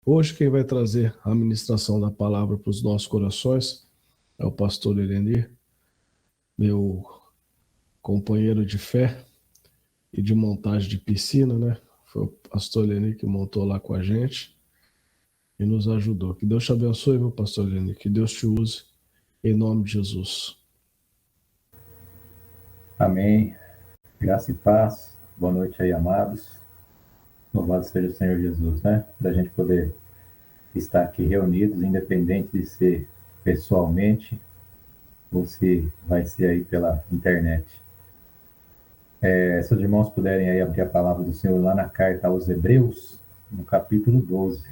Hoje quem vai trazer a ministração da palavra para os nossos corações é o pastor Elenir, meu companheiro de fé e de montagem de piscina, né? Foi o pastor Elenir que montou lá com a gente e nos ajudou. Que Deus te abençoe, meu pastor Elenir, que Deus te use, em nome de Jesus. Amém. Graça e paz. Boa noite aí, amados. Louvado seja o Senhor Jesus, né? Para a gente poder estar aqui reunidos, independente de ser pessoalmente ou se vai ser aí pela internet. Se os irmãos puderem aí abrir a palavra do Senhor lá na carta aos Hebreus, no capítulo 12.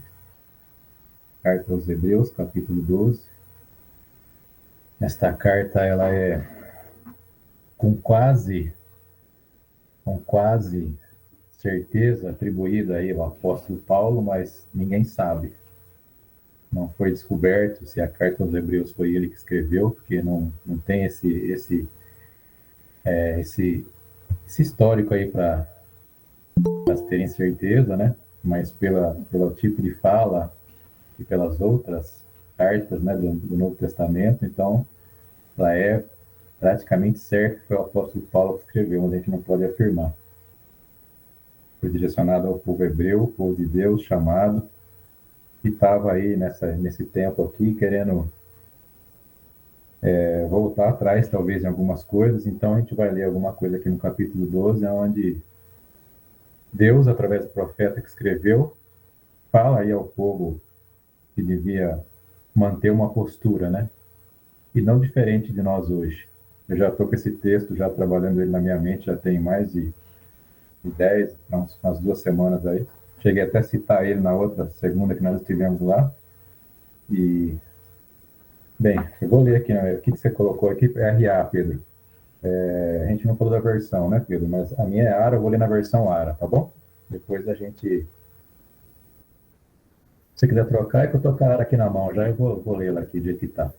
Carta aos Hebreus, capítulo 12. Esta carta, ela é com quase certeza atribuída aí ao apóstolo Paulo, mas ninguém sabe. Não foi descoberto se a carta aos Hebreus foi ele que escreveu, porque não tem esse histórico aí para terem certeza, né? Mas pelo tipo de fala e pelas outras cartas, né, do Novo Testamento, então ela é praticamente certo que foi o apóstolo Paulo que escreveu, mas a gente não pode afirmar. Foi direcionado ao povo hebreu, o povo de Deus, chamado, que estava aí nesse tempo aqui, querendo voltar atrás, talvez, em algumas coisas. Então, a gente vai ler alguma coisa aqui no capítulo 12, onde Deus, através do profeta que escreveu, fala aí ao povo que devia manter uma postura, né? E não diferente de nós hoje. Eu já estou com esse texto, já trabalhando ele na minha mente, já tem mais de 10, umas 2 semanas aí. Cheguei até a citar ele na outra segunda que nós estivemos lá. E, bem, eu vou ler aqui, né? O que você colocou aqui? RA, Pedro. A gente não falou da versão, né, Pedro? Mas a minha é ARA, eu vou ler na versão ARA, tá bom? Depois a gente. Se você quiser trocar, é que eu tô com a ARA aqui na mão já, eu vou lê-la aqui do jeito que tá.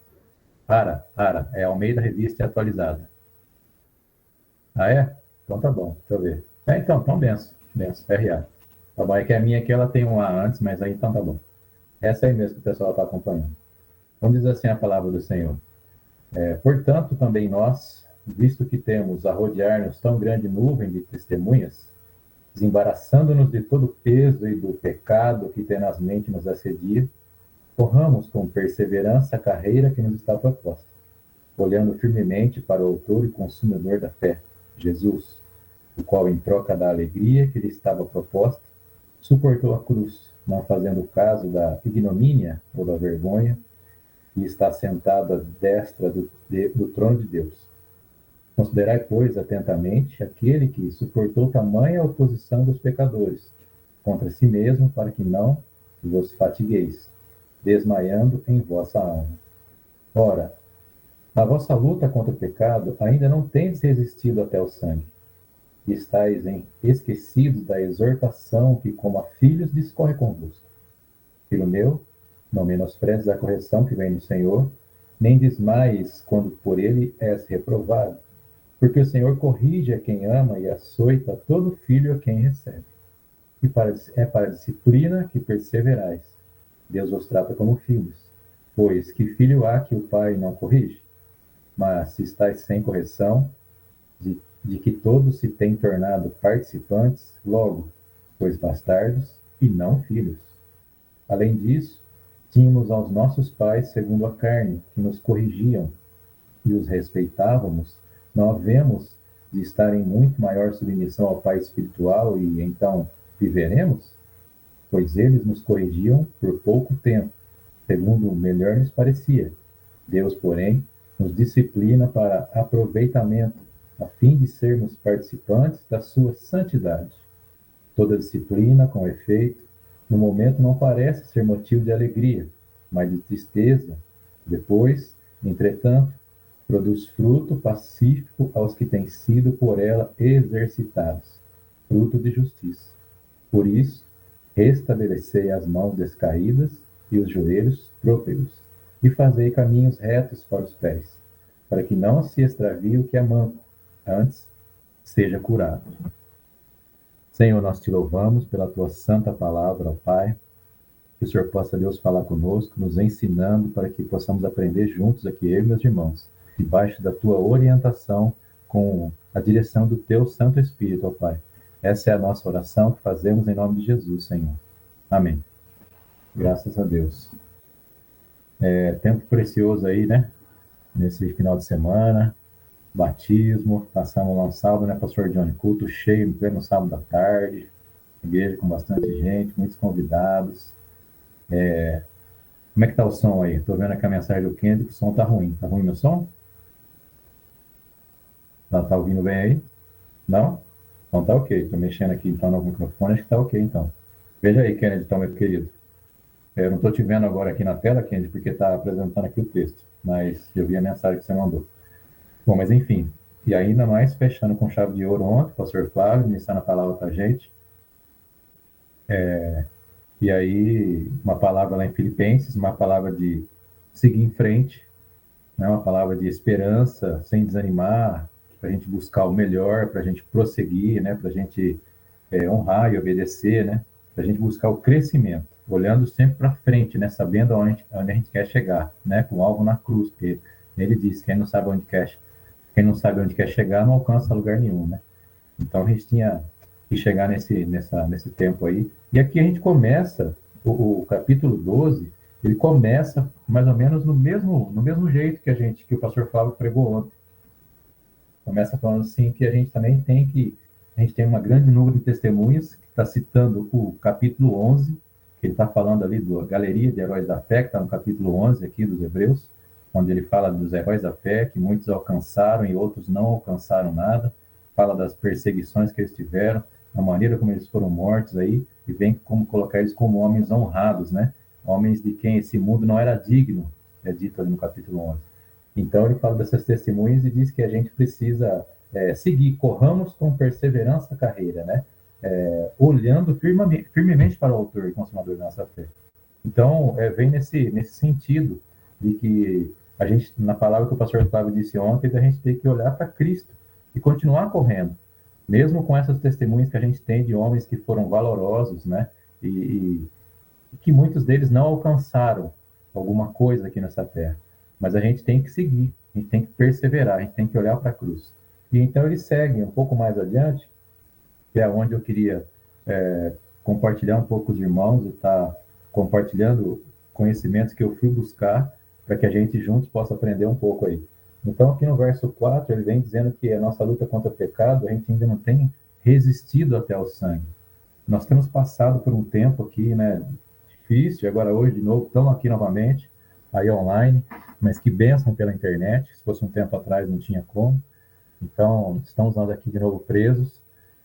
ARA, é Almeida Revista e Atualizada. Ah, é? Então tá bom, deixa eu ver. Então benção, RA. Tá bom, é que a minha aqui ela tem um A antes, mas aí então tá bom. Essa aí mesmo que o pessoal está acompanhando. Então diz assim a palavra do Senhor. Portanto, também nós, visto que temos a rodear-nos tão grande nuvem de testemunhas, desembaraçando-nos de todo o peso e do pecado que tenazmente nos assedia, corramos com perseverança a carreira que nos está proposta, olhando firmemente para o autor e consumidor da fé, Jesus, o qual, em troca da alegria que lhe estava proposta, suportou a cruz, não fazendo caso da ignomínia ou da vergonha, e está sentado à destra do trono de Deus. Considerai, pois, atentamente aquele que suportou tamanha oposição dos pecadores contra si mesmo, para que não vos fatigueis, desmaiando em vossa alma. Ora, na vossa luta contra o pecado, ainda não tendes resistido até o sangue, e estáis esquecidos da exortação que, como a filhos, discorre convosco. Filho meu, não menosprezes a correção que vem do Senhor, nem desmaies quando por ele és reprovado, porque o Senhor corrige a quem ama e açoita todo filho a quem recebe. E é para a disciplina que perseverais. Deus os trata como filhos. Pois que filho há que o pai não corrige? Mas se estáis sem correção, de que todos se têm tornado participantes, logo, pois bastardos e não filhos. Além disso, tínhamos aos nossos pais segundo a carne, que nos corrigiam, e os respeitávamos, não havemos de estar em muito maior submissão ao Pai espiritual e então viveremos? Pois eles nos corrigiam por pouco tempo, segundo o melhor nos parecia. Deus, porém, nos disciplina para aproveitamento, a fim de sermos participantes da sua santidade. Toda disciplina, com efeito, no momento não parece ser motivo de alegria, mas de tristeza. Depois, entretanto, produz fruto pacífico aos que têm sido por ela exercitados, fruto de justiça. Por isso, restabelecei as mãos descaídas e os joelhos trôpegos, e fazei caminhos retos para os pés, para que não se extravie o que é manco, antes seja curado. Senhor, nós te louvamos pela tua santa palavra, ó Pai. Que o Senhor possa, Deus, falar conosco, nos ensinando para que possamos aprender juntos aqui, eu e meus irmãos, debaixo da tua orientação, com a direção do teu Santo Espírito, ó Pai. Essa é a nossa oração que fazemos em nome de Jesus, Senhor. Amém. Graças a Deus. Tempo precioso aí, né? Nesse final de semana, batismo, passamos lá um sábado, né, pastor Johnny? Culto cheio, no sábado da tarde, igreja com bastante gente, muitos convidados. Como é que tá o som aí? Tô vendo aqui a mensagem do Kendrick, o som tá ruim. Tá ruim meu som? Tá ouvindo bem aí? Não? Então tá ok. Tô mexendo aqui então no microfone, acho que tá ok então. Veja aí, Kennedy, então, meu querido. Eu não tô te vendo agora aqui na tela, Kennedy, porque tá apresentando aqui o texto, mas eu vi a mensagem que você mandou. Bom, mas enfim, e ainda mais fechando com chave de ouro ontem, o pastor Flávio ministrando a palavra para a gente. E aí, uma palavra lá em Filipenses, uma palavra de seguir em frente, né? Uma palavra de esperança, sem desanimar, para a gente buscar o melhor, para a gente prosseguir, né? Para a gente honrar e obedecer, né? Para a gente buscar o crescimento, olhando sempre para frente, né? Sabendo onde a gente quer chegar, né? Com o alvo na cruz, porque ele diz, quem não sabe onde quer chegar não alcança lugar nenhum, né? Então a gente tinha que chegar nesse tempo aí. E aqui a gente começa, o capítulo 12, ele começa mais ou menos no mesmo jeito que o pastor Flávio pregou ontem. Começa falando assim que a gente tem uma grande número de testemunhas, que está citando o capítulo 11, que ele está falando ali da galeria de heróis da fé, que está no capítulo 11 aqui dos Hebreus, onde ele fala dos heróis da fé, que muitos alcançaram e outros não alcançaram nada, fala das perseguições que eles tiveram, a maneira como eles foram mortos aí, e vem como colocar eles como homens honrados, né? Homens de quem esse mundo não era digno, é dito ali no capítulo 11. Então ele fala dessas testemunhas e diz que a gente precisa seguir, corramos com perseverança a carreira, né? Olhando firmemente para o autor e consumador da nossa fé. Então, vem nesse sentido de que a gente, na palavra que o pastor Flávio disse ontem, a gente tem que olhar para Cristo e continuar correndo, mesmo com essas testemunhas que a gente tem de homens que foram valorosos, né? E que muitos deles não alcançaram alguma coisa aqui nessa terra. Mas a gente tem que seguir, a gente tem que perseverar, a gente tem que olhar para a cruz. E então ele segue um pouco mais adiante, que é onde eu queria compartilhar um pouco com os irmãos e estar compartilhando conhecimentos que eu fui buscar para que a gente juntos possa aprender um pouco aí. Então, aqui no verso 4, ele vem dizendo que a nossa luta contra o pecado, a gente ainda não tem resistido até o sangue. Nós temos passado por um tempo aqui, né, difícil, agora hoje de novo, estamos aqui novamente, aí online, mas que bênção pela internet, se fosse um tempo atrás não tinha como. Então, estamos nós aqui de novo presos,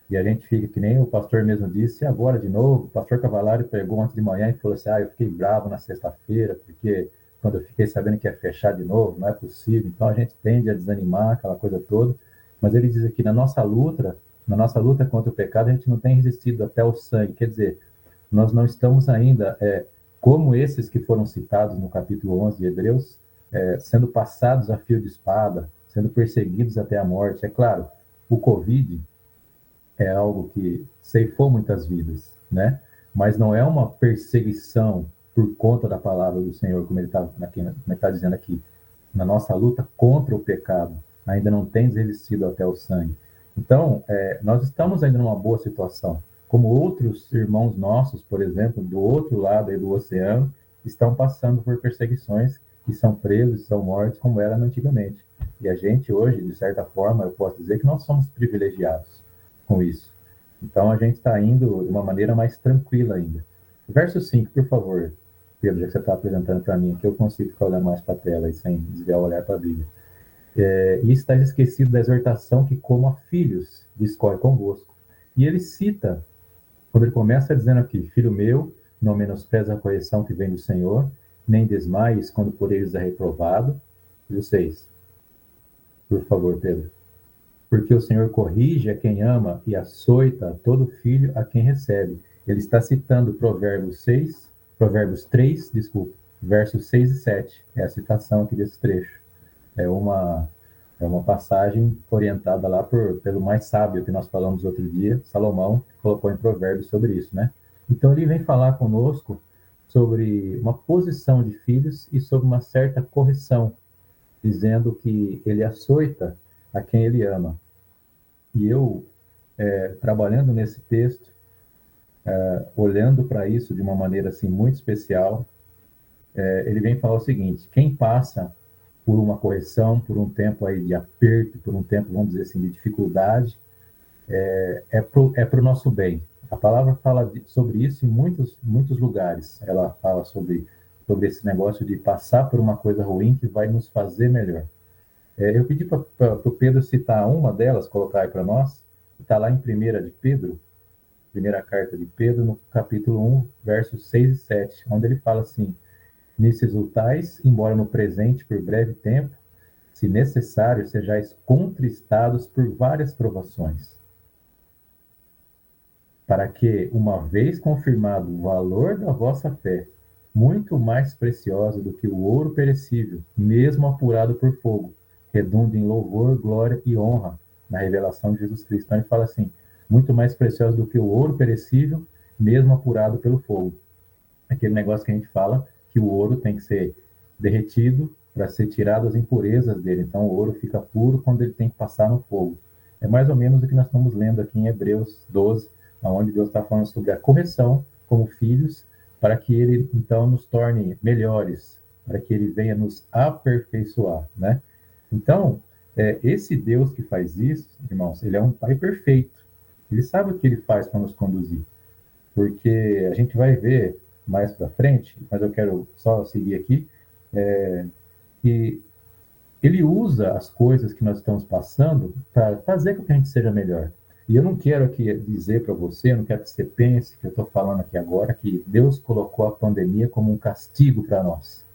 e a gente fica que nem o pastor mesmo disse, e agora de novo, o pastor Cavalário pregou ontem de manhã e falou assim, eu fiquei bravo na sexta-feira, porque quando eu fiquei sabendo que ia fechar de novo, não é possível, então a gente tende a desanimar, aquela coisa toda, mas ele diz aqui, na nossa luta contra o pecado, a gente não tem resistido até o sangue, quer dizer, nós não estamos ainda, como esses que foram citados no capítulo 11 de Hebreus, sendo passados a fio de espada, sendo perseguidos até a morte. É claro, o Covid é algo que ceifou muitas vidas, né? Mas não é uma perseguição por conta da palavra do Senhor, como ele está dizendo aqui. Na nossa luta contra o pecado, ainda não tens resistido até o sangue. Então, nós estamos ainda numa boa situação. Como outros irmãos nossos, por exemplo, do outro lado aí do oceano, estão passando por perseguições e são presos, são mortos, como era antigamente. E a gente hoje, de certa forma, eu posso dizer que nós somos privilegiados com isso. Então, a gente está indo de uma maneira mais tranquila ainda. Verso 5, por favor, Pedro, já que você está apresentando para mim, que eu consigo ficar olhando mais para a tela e sem desviar o olhar para a Bíblia. E está esquecido da exortação que, como a filhos, discorre convosco. E ele cita, quando ele começa dizendo aqui, filho meu, não menospreza a correção que vem do Senhor, nem desmaies quando por eles é reprovado. E 6, por favor, Pedro. Porque o Senhor corrige a quem ama e açoita todo filho a quem recebe. Ele está citando Provérbios 3, versos 6 e 7. É a citação aqui desse trecho. É uma passagem orientada lá pelo mais sábio que nós falamos outro dia, Salomão, que colocou em Provérbios sobre isso, né? Então ele vem falar conosco sobre uma posição de filhos e sobre uma certa correção, dizendo que ele açoita a quem ele ama. E eu, trabalhando nesse texto, olhando para isso de uma maneira assim muito especial, ele vem falar o seguinte: quem passa por uma correção, por um tempo aí de aperto, por um tempo, vamos dizer assim, de dificuldade, pro nosso bem. A palavra fala sobre isso em muitos lugares. Ela fala sobre esse negócio de passar por uma coisa ruim que vai nos fazer melhor. Eu pedi para o Pedro citar uma delas, colocar aí para nós. Está lá em primeira carta de Pedro, no capítulo 1, versos 6 e 7, onde ele fala assim: nisso exultais, embora no presente por breve tempo, se necessário, sejais contristados por várias provações, para que, uma vez confirmado o valor da vossa fé, muito mais preciosa do que o ouro perecível, mesmo apurado por fogo, redunde em louvor, glória e honra na revelação de Jesus Cristo. Então ele fala assim: muito mais preciosa do que o ouro perecível, mesmo apurado pelo fogo. Aquele negócio que a gente fala que o ouro tem que ser derretido para ser tirado as impurezas dele. Então o ouro fica puro quando ele tem que passar no fogo. É mais ou menos o que nós estamos lendo aqui em Hebreus 12, onde Deus está falando sobre a correção como filhos, para que ele então nos torne melhores, para que ele venha nos aperfeiçoar, né? Então, esse Deus que faz isso, irmãos, ele é um Pai perfeito. Ele sabe o que ele faz para nos conduzir, porque a gente vai ver mais para frente, mas eu quero só seguir aqui, que ele usa as coisas que nós estamos passando para fazer com que a gente seja melhor. E eu não quero aqui dizer para você, eu não quero que você pense que eu estou falando aqui agora, que Deus colocou a pandemia como um castigo para nós.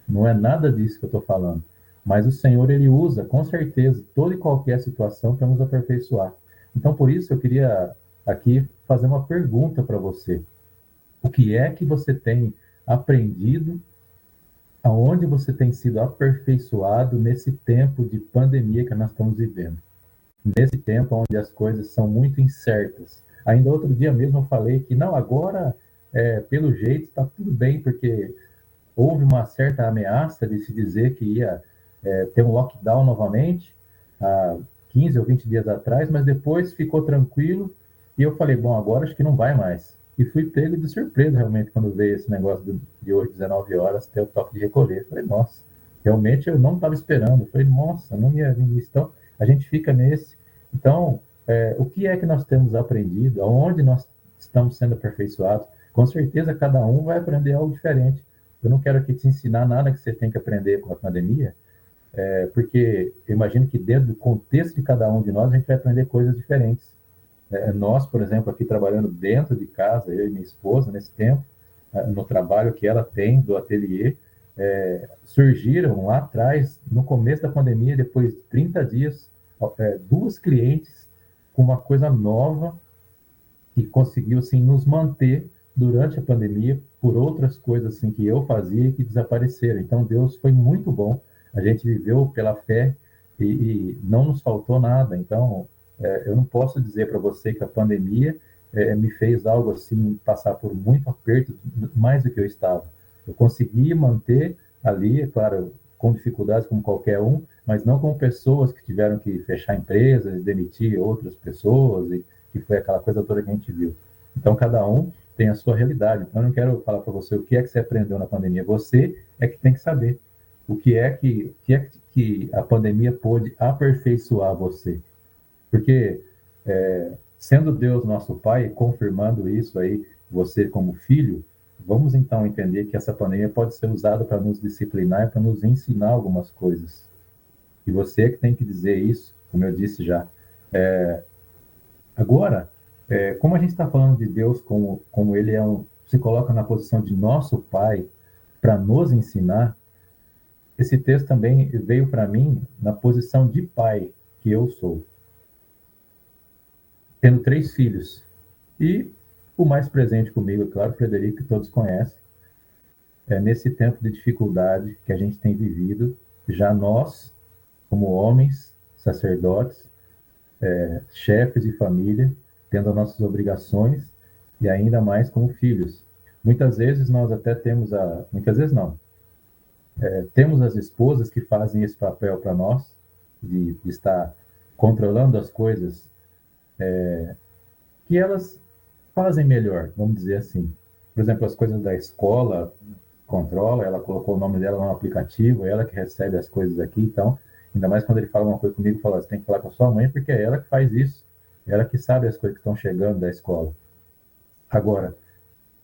Não é nada disso que eu estou falando. Mas o Senhor, ele usa, com certeza, toda e qualquer situação para nos aperfeiçoar. Então, por isso, eu queria aqui fazer uma pergunta para você. O que é que você tem aprendido? Aonde você tem sido aperfeiçoado nesse tempo de pandemia que nós estamos vivendo? Nesse tempo onde as coisas são muito incertas. Ainda outro dia mesmo eu falei que, não, agora, pelo jeito, está tudo bem, porque houve uma certa ameaça de se dizer que ia ter um lockdown novamente, há 15 ou 20 dias atrás, mas depois ficou tranquilo, e eu falei, bom, agora acho que não vai mais. E fui pego de surpresa, realmente, quando veio esse negócio de hoje, 19 horas, ter o toque de recolher. Falei, nossa, realmente eu não estava esperando. Falei, nossa, não ia vir isso. Então, a gente fica nesse. Então, o que é que nós temos aprendido? Aonde nós estamos sendo aperfeiçoados? Com certeza, cada um vai aprender algo diferente. Eu não quero aqui te ensinar nada que você tem que aprender com a pandemia, porque eu imagino que dentro do contexto de cada um de nós, a gente vai aprender coisas diferentes. Nós, por exemplo, aqui trabalhando dentro de casa, eu e minha esposa, nesse tempo, no trabalho que ela tem do ateliê, surgiram lá atrás, no começo da pandemia, depois de 30 dias, duas clientes com uma coisa nova que conseguiu assim, nos manter durante a pandemia por outras coisas assim, que eu fazia e que desapareceram. Então, Deus foi muito bom. A gente viveu pela fé e não nos faltou nada. Então, eu não posso dizer para você que a pandemia me fez algo assim, passar por muito aperto, mais do que eu estava. Eu consegui manter ali, é claro, com dificuldades como qualquer um, mas não com pessoas que tiveram que fechar empresas, demitir outras pessoas, e que foi aquela coisa toda que a gente viu. Então, cada um tem a sua realidade. Então, eu não quero falar para você o que é que você aprendeu na pandemia. Você é que tem que saber o que é que a pandemia pôde aperfeiçoar você. Porque, sendo Deus nosso Pai, confirmando isso aí, você como filho, vamos então entender que essa pandemia pode ser usada para nos disciplinar, para nos ensinar algumas coisas. E você é que tem que dizer isso, como eu disse já. Agora, como a gente está falando de Deus como ele se coloca na posição de nosso Pai para nos ensinar, esse texto também veio para mim na posição de pai que eu sou, tendo 3 filhos. E o mais presente comigo, é claro, Frederico, que todos conhecem, nesse tempo de dificuldade que a gente tem vivido, já nós, como homens, sacerdotes, chefes de família, tendo as nossas obrigações, e ainda mais como filhos. Muitas vezes nós até temos muitas vezes não, temos as esposas que fazem esse papel para nós, de estar controlando as coisas que elas fazem melhor, vamos dizer assim. Por exemplo, as coisas da escola, controla, ela colocou o nome dela no aplicativo, ela que recebe as coisas aqui, então, ainda mais quando ele fala uma coisa comigo, fala, você tem que falar com a sua mãe, porque é ela que faz isso, ela que sabe as coisas que estão chegando da escola. Agora,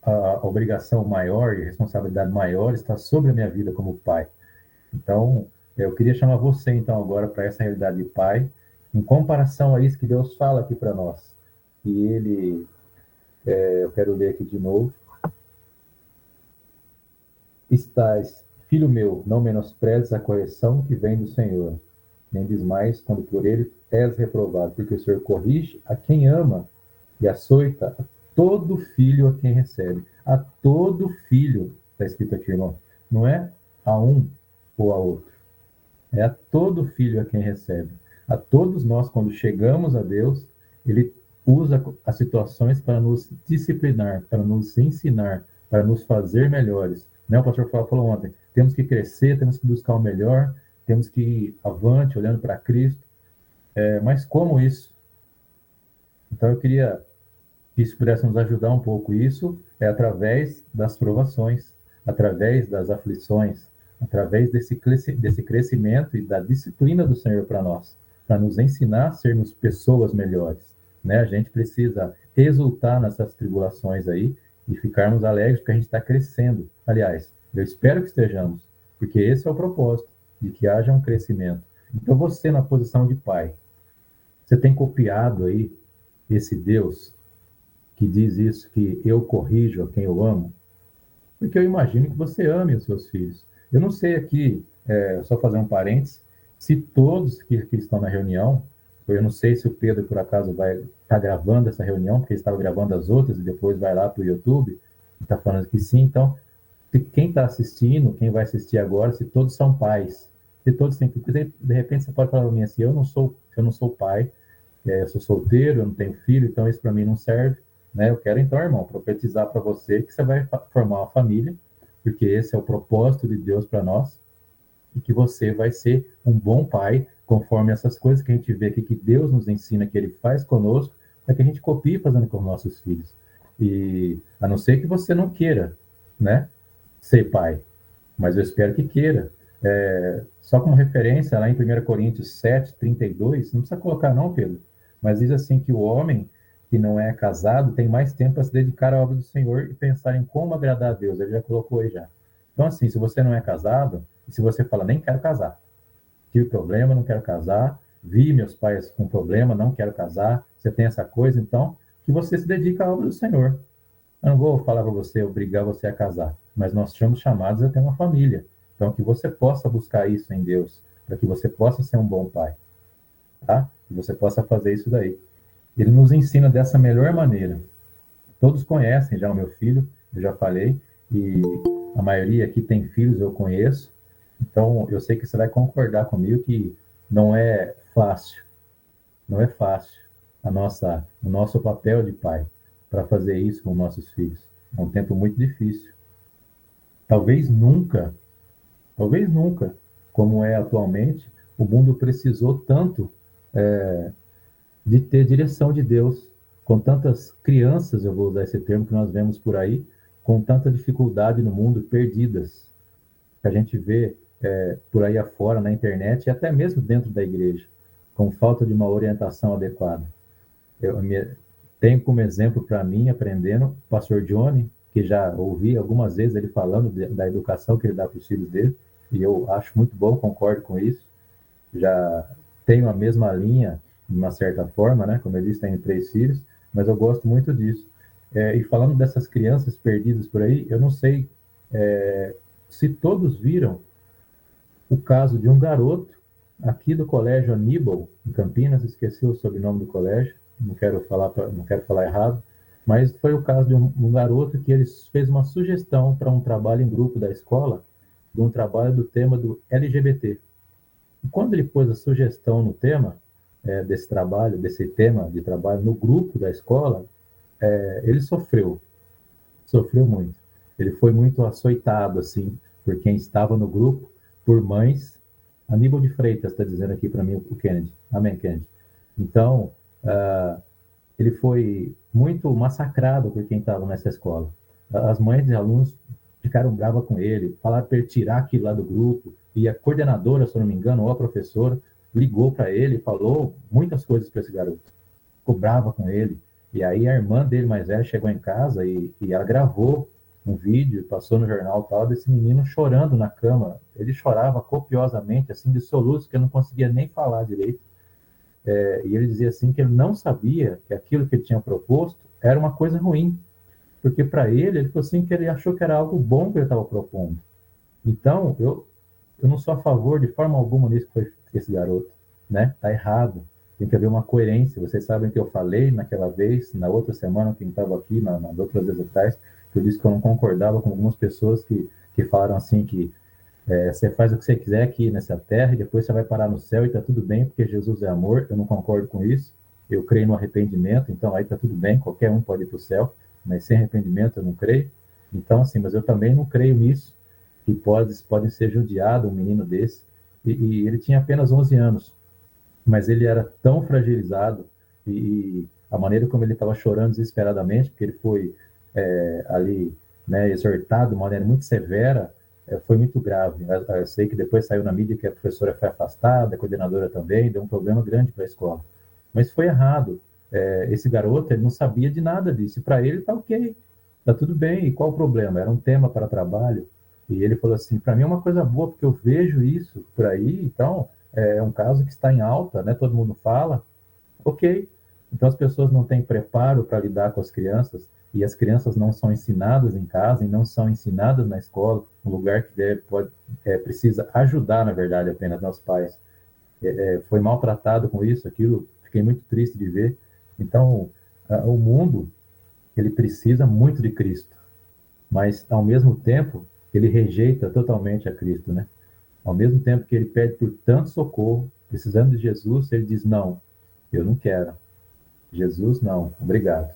a obrigação maior e a responsabilidade maior está sobre a minha vida como pai. Então, eu queria chamar você, então, agora para essa realidade de pai, em comparação a isso que Deus fala aqui para nós. E ele, eu quero ler aqui de novo. Estás, filho meu, não menosprezes a correção que vem do Senhor, nem desmais quando por ele és reprovado, porque o Senhor corrige a quem ama e açoita a todo filho a quem recebe. A todo filho, está escrito aqui, irmão. Não é a um ou a outro. É a todo filho a quem recebe. A todos nós, quando chegamos a Deus, ele usa as situações para nos disciplinar, para nos ensinar, para nos fazer melhores. Né? O pastor falou ontem, temos que crescer, temos que buscar o melhor, temos que ir avante, olhando para Cristo. Mas como isso? Então eu queria que isso pudesse nos ajudar um pouco. Isso é através das provações, através das aflições, através desse crescimento e da disciplina do Senhor para nós, para nos ensinar a sermos pessoas melhores. Né? A gente precisa exultar nessas tribulações aí e ficarmos alegres porque a gente está crescendo. Aliás, eu espero que estejamos, porque esse é o propósito, de que haja um crescimento. Então você, na posição de pai, você tem copiado aí esse Deus que diz isso, que eu corrijo a quem eu amo? Porque eu imagino que você ame os seus filhos. Eu não sei aqui, só fazer um parênteses, se todos que estão na reunião, eu não sei se o Pedro, por acaso, vai estar gravando essa reunião, porque ele estava gravando as outras e depois vai lá para o YouTube, e está falando que sim. Então, quem está assistindo, quem vai assistir agora, se todos são pais, se todos têm, de repente você pode falar para mim assim, eu não sou pai, eu sou solteiro, eu não tenho filho, então isso para mim não serve. Né? Eu quero, então, irmão, profetizar para você que você vai formar uma família, porque esse é o propósito de Deus para nós, e que você vai ser um bom pai, conforme essas coisas que a gente vê aqui, que Deus nos ensina, que Ele faz conosco, para que a gente copie fazendo com os nossos filhos. E a não ser que você não queira, né, ser pai, mas eu espero que queira. Só como referência, lá em 1 Coríntios 7:32, não precisa colocar não, Pedro, mas diz assim que o homem que não é casado tem mais tempo a se dedicar à obra do Senhor e pensar em como agradar a Deus. Ele já colocou aí já. Então, assim, se você não é casado, e se você fala, nem quero casar, tive problema, não quero casar, vi meus pais com problema, não quero casar, você tem essa coisa, então, que você se dedique à obra do Senhor. Eu não vou falar para você, obrigar você a casar, mas nós somos chamados a ter uma família. Então, que você possa buscar isso em Deus, para que você possa ser um bom pai, tá? Que você possa fazer isso daí. Ele nos ensina dessa melhor maneira. Todos conhecem já o meu filho, eu já falei, e a maioria aqui tem filhos, eu conheço. Então, eu sei que você vai concordar comigo que não é fácil, não é fácil o nosso papel de pai para fazer isso com nossos filhos. É um tempo muito difícil. Talvez nunca, talvez nunca, como é atualmente, o mundo precisou tanto de ter direção de Deus, com tantas crianças, eu vou usar esse termo que nós vemos por aí, com tanta dificuldade no mundo, perdidas, que a gente vê por aí afora, na internet, e até mesmo dentro da igreja, com falta de uma orientação adequada. Tenho como exemplo para mim, aprendendo, o pastor Johnny, que já ouvi algumas vezes ele falando da educação que ele dá para os filhos dele, e eu acho muito bom, concordo com isso. Já tenho a mesma linha, de uma certa forma, né? Como eu disse, tenho 3 filhos, mas eu gosto muito disso. E falando dessas crianças perdidas por aí, eu não sei se todos viram o caso de um garoto aqui do Colégio Aníbal, em Campinas, esqueci o sobrenome do colégio, não quero falar errado, mas foi o caso de um garoto que ele fez uma sugestão para um trabalho em grupo da escola, de um trabalho do tema do LGBT. E quando ele pôs a sugestão no tema desse tema de trabalho no grupo da escola, ele sofreu muito. ele foi muito açoitado, assim, por quem estava no grupo, por mães. Aníbal de Freitas está dizendo aqui para mim o Kennedy. Amém, Kennedy. Então, ele foi muito massacrado por quem estava nessa escola. As mães de alunos ficaram bravas com ele, falaram para ele tirar aquilo lá do grupo, e a coordenadora, se eu não me engano, ou a professora, ligou para ele e falou muitas coisas para esse garoto. Ficou brava com ele. E aí a irmã dele mais velha chegou em casa e ela gravou um vídeo, passou no jornal tal, desse menino chorando na cama. Ele chorava copiosamente, assim, de soluços, que ele não conseguia nem falar direito. E ele dizia assim que ele não sabia que aquilo que ele tinha proposto era uma coisa ruim, porque para ele falou assim que ele achou que era algo bom que ele estava propondo. Então, eu não sou a favor de forma alguma nisso que foi esse garoto, né? Tá errado. Tem que haver uma coerência. Vocês sabem que eu falei naquela vez, na outra semana, quem estava aqui, nas outras vezes atrás, que eu disse que eu não concordava com algumas pessoas que falaram assim que você faz o que você quiser aqui nessa terra e depois você vai parar no céu e tá tudo bem, porque Jesus é amor. Eu não concordo com isso. Eu creio no arrependimento, então aí tá tudo bem, qualquer um pode ir para o céu, mas sem arrependimento eu não creio. Então, assim, mas eu também não creio nisso, que pode ser judiado um menino desse. E ele tinha apenas 11 anos, mas ele era tão fragilizado e a maneira como ele estava chorando desesperadamente, porque ele foi ali, né, exortado de uma maneira muito severa, foi muito grave. Eu sei que depois saiu na mídia que a professora foi afastada, a coordenadora também, deu um problema grande para a escola. Mas foi errado. Esse garoto, ele não sabia de nada disso. E para ele, tá ok, tá tudo bem. E qual o problema? Era um tema para trabalho. E ele falou assim, para mim é uma coisa boa, porque eu vejo isso por aí, então é um caso que está em alta, né? Todo mundo fala, ok. Então as pessoas não têm preparo para lidar com as crianças, e as crianças não são ensinadas em casa e não são ensinadas na escola, um lugar que precisa ajudar, na verdade, apenas nossos pais. Foi maltratado com isso, aquilo, fiquei muito triste de ver. Então, o mundo, ele precisa muito de Cristo, mas, ao mesmo tempo, ele rejeita totalmente a Cristo, né? Ao mesmo tempo que ele pede por tanto socorro, precisando de Jesus, ele diz, não, eu não quero. Jesus, não, obrigado.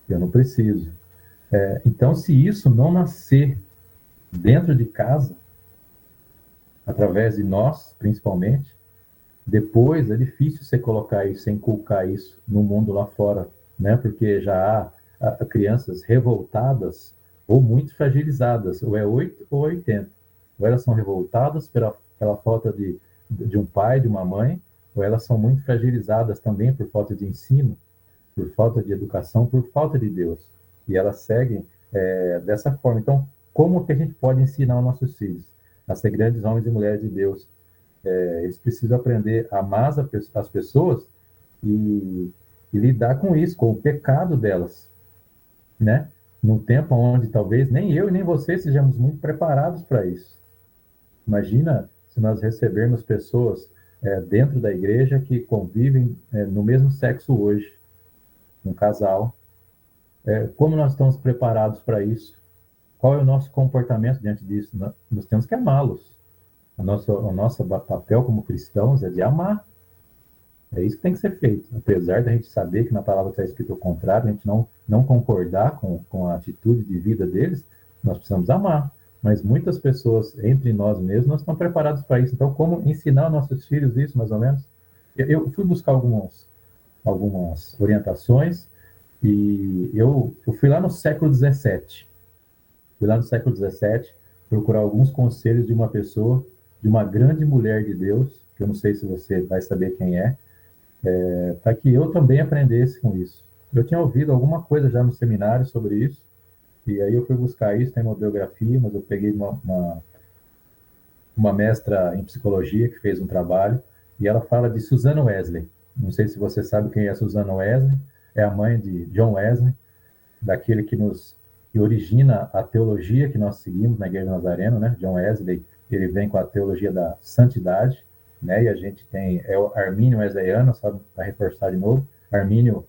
Eu não preciso. Então, se isso não nascer dentro de casa, através de nós, principalmente, depois é difícil você colocar isso, você inculcar isso no mundo lá fora, né? Porque já há crianças revoltadas ou muito fragilizadas, ou é 8 ou 80. Ou elas são revoltadas pela falta de um pai, de uma mãe, ou elas são muito fragilizadas também por falta de ensino, por falta de educação, por falta de Deus. E elas seguem dessa forma. Então, como que a gente pode ensinar os nossos filhos a ser grandes homens e mulheres de Deus? Eles precisam aprender a amar as pessoas e lidar com isso, com o pecado delas, né? Num tempo onde talvez nem eu e nem você sejamos muito preparados para isso. Imagina se nós recebermos pessoas dentro da igreja que convivem no mesmo sexo hoje, um casal. Como nós estamos preparados para isso? Qual é o nosso comportamento diante disso? Nós temos que amá-los. O nosso papel como cristãos é de amar. É isso que tem que ser feito. Apesar da gente saber que na palavra está escrito o contrário, a gente não concordar com a atitude de vida deles, nós precisamos amar. Mas muitas pessoas, entre nós mesmos, não estão preparados para isso. Então, como ensinar nossos filhos isso, mais ou menos? Eu fui buscar algumas orientações e eu fui lá no século XVII. Fui lá no século XVII procurar alguns conselhos de uma pessoa, de uma grande mulher de Deus, que eu não sei se você vai saber quem para que eu também aprendesse com isso. Eu tinha ouvido alguma coisa já no seminário sobre isso, e aí eu fui buscar isso, tem uma biografia, mas eu peguei uma mestra em psicologia que fez um trabalho, e ela fala de Susanna Wesley. Não sei se você sabe quem é Susanna Wesley, é a mãe de John Wesley, daquele que origina a teologia que nós seguimos na Igreja Nazarena, né? John Wesley, ele vem com a teologia da santidade, né? E a gente tem o Armínio Wesleyano, só para reforçar de novo. Armínio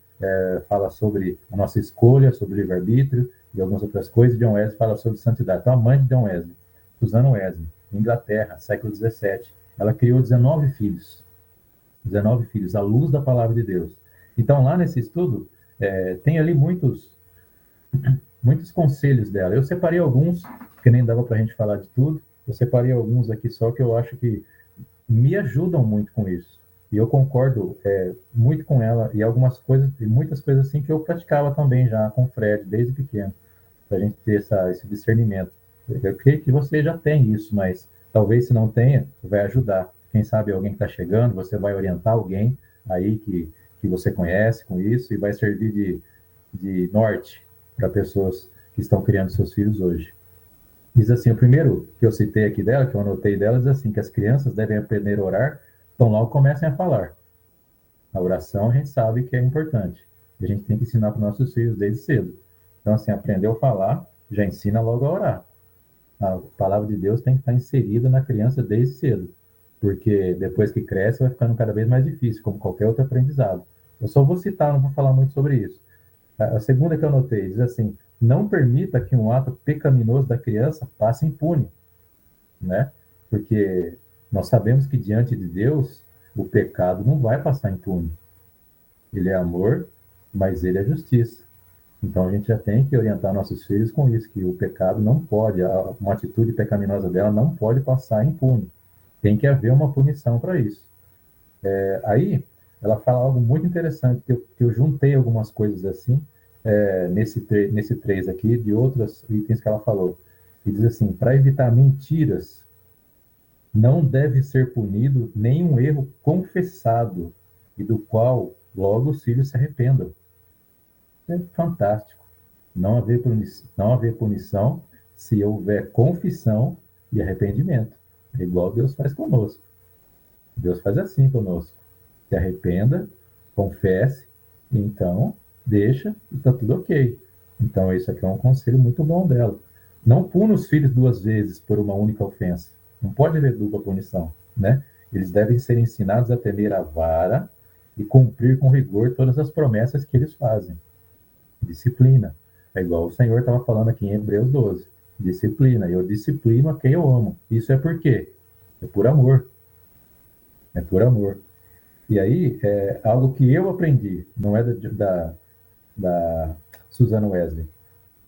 fala sobre a nossa escolha, sobre livre-arbítrio e algumas outras coisas. John Wesley fala sobre santidade. Então, a mãe de John Wesley, Susanna Wesley, Inglaterra, século XVII, ela criou 19 filhos. 19 filhos, à luz da palavra de Deus. Então, lá nesse estudo, tem ali muitos muitos conselhos dela. Eu separei alguns, que nem dava para a gente falar de tudo. Eu separei alguns aqui só que eu acho que me ajudam muito com isso. E eu concordo muito com ela e algumas coisas, e muitas coisas assim que eu praticava também já com o Fred, desde pequeno, para a gente ter esse discernimento. Eu creio que você já tem isso, mas talvez se não tenha, vai ajudar. Quem sabe alguém que está chegando, você vai orientar alguém aí que você conhece com isso e vai servir de norte para pessoas que estão criando seus filhos hoje. Diz assim, o primeiro que eu citei aqui dela, que eu anotei dela, diz assim, que as crianças devem aprender a orar, então logo comecem a falar. A oração a gente sabe que é importante. E a gente tem que ensinar para os nossos filhos desde cedo. Então, assim, aprendeu a falar, já ensina logo a orar. A palavra de Deus tem que estar inserida na criança desde cedo. Porque depois que cresce, vai ficando cada vez mais difícil, como qualquer outro aprendizado. Eu só vou citar, não vou falar muito sobre isso. A segunda que eu anotei diz assim: não permita que um ato pecaminoso da criança passe impune, né? Porque nós sabemos que diante de Deus o pecado não vai passar impune. Ele é amor, mas ele é justiça. Então a gente já tem que orientar nossos filhos com isso, que o pecado não pode, uma atitude pecaminosa dela não pode passar impune. Tem que haver uma punição para isso. Aí ela fala algo muito interessante, que eu juntei algumas coisas assim, nesse 3 aqui, de outros itens que ela falou. E diz assim: para evitar mentiras, não deve ser punido nenhum erro confessado e do qual logo os filhos se arrependam. É fantástico. Não haver punição se houver confissão e arrependimento. É igual Deus faz conosco. Deus faz assim conosco. Se arrependa, confesse, então deixa e está tudo ok. Então, isso aqui é um conselho muito bom dela. Não puna os filhos duas vezes por uma única ofensa. Não pode haver dupla punição, né? Eles devem ser ensinados a temer a vara e cumprir com rigor todas as promessas que eles fazem. Disciplina. É igual o Senhor estava falando aqui em Hebreus 12. Disciplina. Eu disciplino a quem eu amo. Isso é por quê? É por amor. É por amor. E aí, é algo que eu aprendi, não é da Susana Wesley.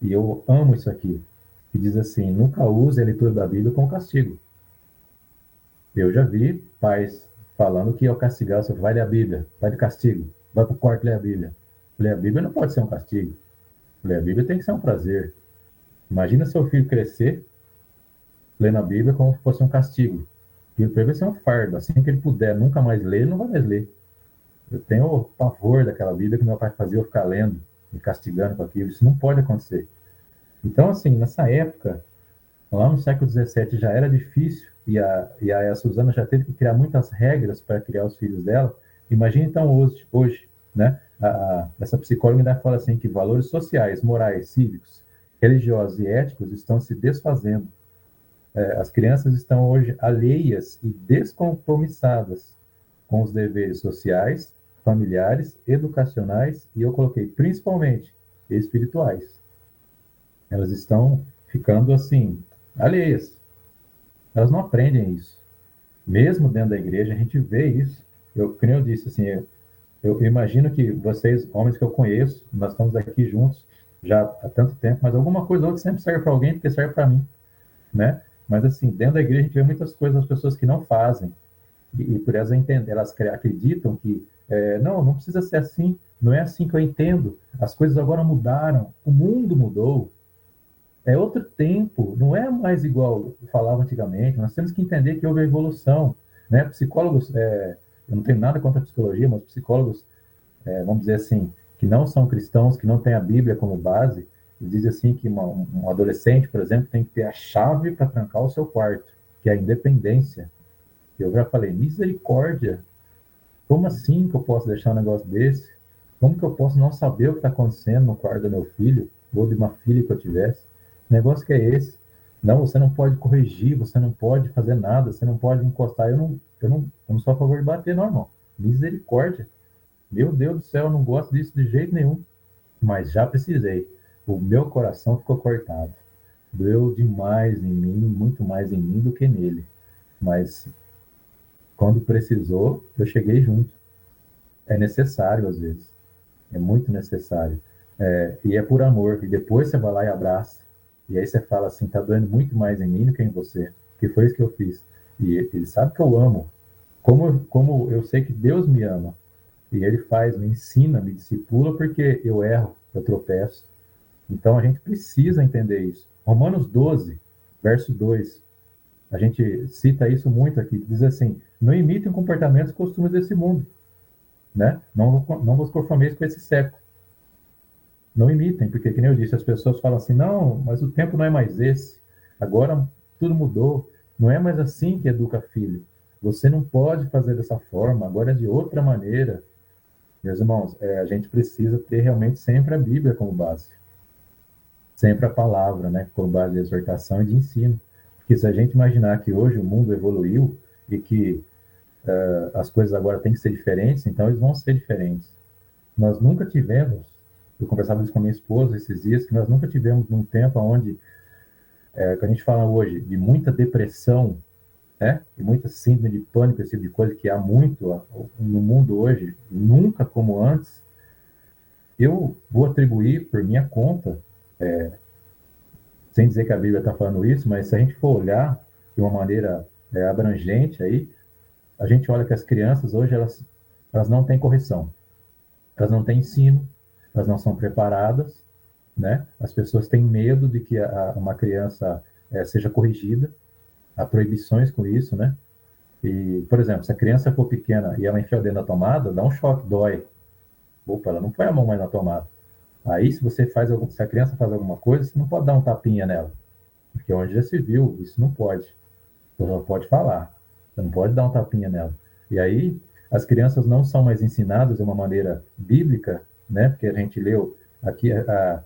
E eu amo isso aqui. Que diz assim: nunca use a leitura da Bíblia como castigo. Eu já vi pais falando que ao castigar, você vai ler a Bíblia, vai de castigo, vai para o quarto ler a Bíblia. Ler a Bíblia não pode ser um castigo. Ler a Bíblia tem que ser um prazer. Imagina seu filho crescer lendo a Bíblia como se fosse um castigo. E o vai ser um fardo. Assim que ele puder nunca mais ler, ele não vai mais ler. Eu tenho o pavor daquela Bíblia que meu pai fazia eu ficar lendo, me castigando com aquilo. Isso não pode acontecer. Então, assim, nessa época, lá no século XVII já era difícil e a Susana já teve que criar muitas regras para criar os filhos dela. Imagina então hoje, né? Essa psicóloga ainda fala assim que valores sociais, morais, cívicos, religiosos e éticos estão se desfazendo. As crianças estão hoje alheias e descompromissadas com os deveres sociais, familiares, educacionais e eu coloquei principalmente espirituais. Elas estão ficando assim, alheias. Elas não aprendem isso. Mesmo dentro da igreja, a gente vê isso. Como eu disse, assim, eu imagino que vocês, homens que eu conheço, nós estamos aqui juntos já há tanto tempo, mas alguma coisa ou outra sempre serve para alguém, porque serve para mim, né? Mas, assim, dentro da igreja a gente vê muitas coisas das pessoas que não fazem. E por elas entender, elas acreditam que, não precisa ser assim, não é assim que eu entendo. As coisas agora mudaram, o mundo mudou. É outro tempo, não é mais igual falava antigamente. Nós temos que entender que houve evolução, né? Psicólogos, eu não tenho nada contra a psicologia, mas psicólogos, vamos dizer assim, que não são cristãos, que não têm a Bíblia como base, eles dizem assim que um adolescente, por exemplo, tem que ter a chave para trancar o seu quarto, que é a independência. Eu já falei, misericórdia, como assim que eu posso deixar um negócio desse? Como que eu posso não saber o que está acontecendo no quarto do meu filho, ou de uma filha que eu tivesse? Que negócio que é esse? Não, você não pode corrigir, você não pode fazer nada, você não pode encostar. Eu não sou a favor de bater, não, irmão. Misericórdia. Meu Deus do céu, eu não gosto disso de jeito nenhum. Mas já precisei. O meu coração ficou cortado. Doeu demais em mim, muito mais em mim do que nele. Mas quando precisou, eu cheguei junto. É necessário, às vezes. É muito necessário. E é por amor. E depois você vai lá e abraça. E aí você fala assim, tá doendo muito mais em mim do que em você. Que foi isso que eu fiz. E ele sabe que eu amo. Como eu sei que Deus me ama. E ele faz, me ensina, me discipula, porque eu erro, eu tropeço. Então a gente precisa entender isso. Romanos 12, verso 2. A gente cita isso muito aqui. Diz assim, não imitem comportamentos e costumes desse mundo. Né? Não vos conformeis com esse século. Não imitem, porque, como eu disse, as pessoas falam assim, não, mas o tempo não é mais esse, agora tudo mudou, não é mais assim que educa filho, você não pode fazer dessa forma, agora é de outra maneira. Meus irmãos, a gente precisa ter realmente sempre a Bíblia como base, sempre a palavra, né, como base de exortação e de ensino, porque se a gente imaginar que hoje o mundo evoluiu e que as coisas agora têm que ser diferentes, então eles vão ser diferentes. Nós nunca tivemos, eu conversava isso com a minha esposa esses dias, que nós nunca tivemos num tempo onde, que a gente fala hoje, de muita depressão, né? E muita síndrome de pânico, esse tipo de coisa que há muito no mundo hoje, nunca como antes. Eu vou atribuir por minha conta, sem dizer que a Bíblia está falando isso, mas se a gente for olhar de uma maneira abrangente aí, a gente olha que as crianças hoje, elas não têm correção, elas não têm ensino, elas não são preparadas, né? As pessoas têm medo de que uma criança seja corrigida, há proibições com isso, né? E, por exemplo, se a criança for pequena e ela enfiar o dedo na tomada, dá um choque, dói. Opa, ela não põe a mão mais na tomada. Aí, se a criança faz alguma coisa, você não pode dar um tapinha nela, porque onde já se viu, isso não pode. Você só pode falar, você não pode dar um tapinha nela. E aí, as crianças não são mais ensinadas de uma maneira bíblica, né? Porque a gente leu aqui, a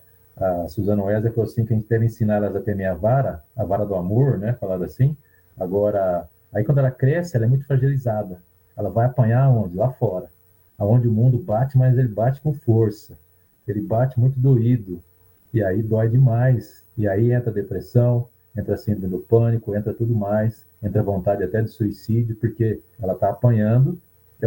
Suzana Wesley falou assim, que a gente deve ensinar elas a temer a vara do amor, né? Falado assim. Agora, aí quando ela cresce, ela é muito fragilizada. Ela vai apanhar onde? Lá fora. Aonde o mundo bate, mas ele bate com força. Ele bate muito doído. E aí dói demais. E aí entra a depressão, entra a síndrome do pânico, entra tudo mais, entra a vontade até de suicídio, porque ela está apanhando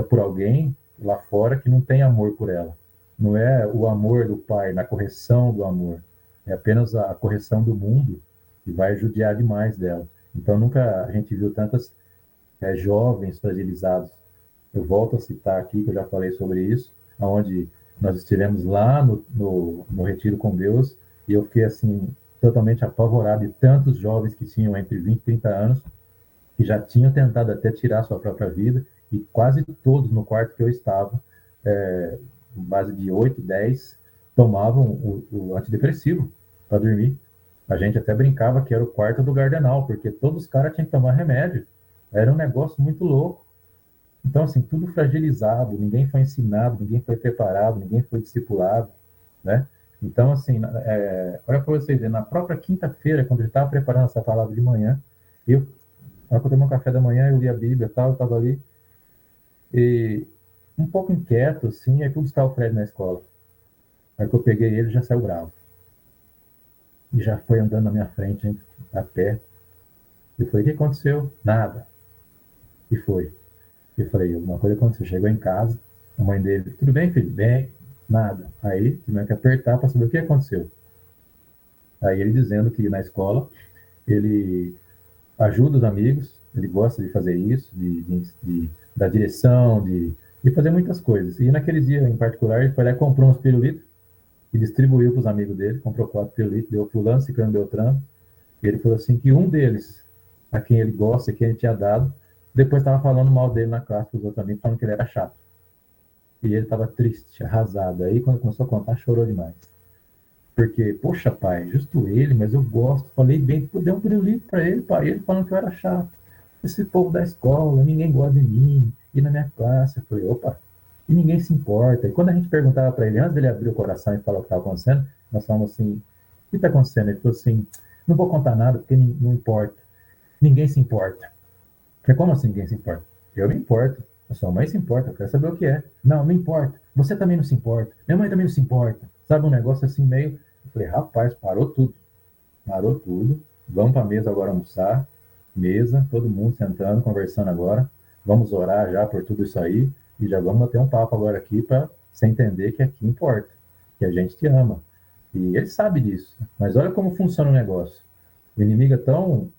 por alguém lá fora que não tem amor por ela. Não é o amor do pai na correção do amor, é apenas a correção do mundo que vai judiar demais dela. Então nunca a gente viu tantas jovens fragilizados. Eu volto a citar aqui, que eu já falei sobre isso, onde nós estivemos lá no Retiro com Deus, e eu fiquei assim, totalmente apavorado de tantos jovens que tinham entre 20 e 30 anos, que já tinham tentado até tirar sua própria vida, e quase todos no quarto que eu estava, base de 8, 10, tomavam o antidepressivo para dormir. A gente até brincava que era o quarto do Gardenal, porque todos os caras tinham que tomar remédio. Era um negócio muito louco. Então, assim, tudo fragilizado, ninguém foi ensinado, ninguém foi preparado, ninguém foi discipulado, né? Então, assim, olha para vocês verem, na própria quinta-feira, quando eu estava preparando essa palavra de manhã, na hora que eu tomei um café da manhã, eu li a Bíblia e tal, eu estava ali, e um pouco inquieto, assim, aí fui buscar o Fred na escola. Aí que eu peguei ele, já saiu bravo. E já foi andando na minha frente, hein, a pé. Eu falei, o que aconteceu? Nada. E foi. Eu falei, alguma coisa aconteceu. Chegou em casa, a mãe dele, tudo bem, filho? Bem, nada. Aí, tivemos que apertar para saber o que aconteceu. Aí ele dizendo que na escola, ele ajuda os amigos, ele gosta de fazer isso, da direção, de fazer muitas coisas. E naquele dia, em particular, ele foi lá e comprou uns pirulitos e distribuiu para os amigos dele, comprou 4 pirulitos, deu fulano, ciclano, beltrano. E ele falou assim que um deles, a quem ele gosta, que ele tinha dado, depois estava falando mal dele na classe para os outros amigos, falando que ele era chato. E ele estava triste, arrasado. Aí, quando começou a contar, chorou demais. Porque, poxa, pai, justo ele, mas eu gosto. Falei bem, dei um pirulito para ele falando que eu era chato. Esse povo da escola, ninguém gosta de mim. E na minha classe, eu falei, opa, e ninguém se importa. E quando a gente perguntava para ele, antes dele abrir o coração e falar o que estava acontecendo, nós falamos assim, o que está acontecendo? Ele falou assim, não vou contar nada, porque não importa. Ninguém se importa. Falei, como assim ninguém se importa? Eu me importo. A sua mãe se importa, eu quero saber o que é. Não, não importa. Você também não se importa. Minha mãe também não se importa. Sabe, um negócio assim meio... Eu falei, rapaz, parou tudo. Parou tudo. Vamos para a mesa agora almoçar. Mesa, todo mundo sentando, conversando agora. Vamos orar já por tudo isso aí. E já vamos bater um papo agora aqui para você entender que aqui importa. porque a gente te ama. E ele sabe disso. Mas olha como funciona o negócio. O inimigo é tão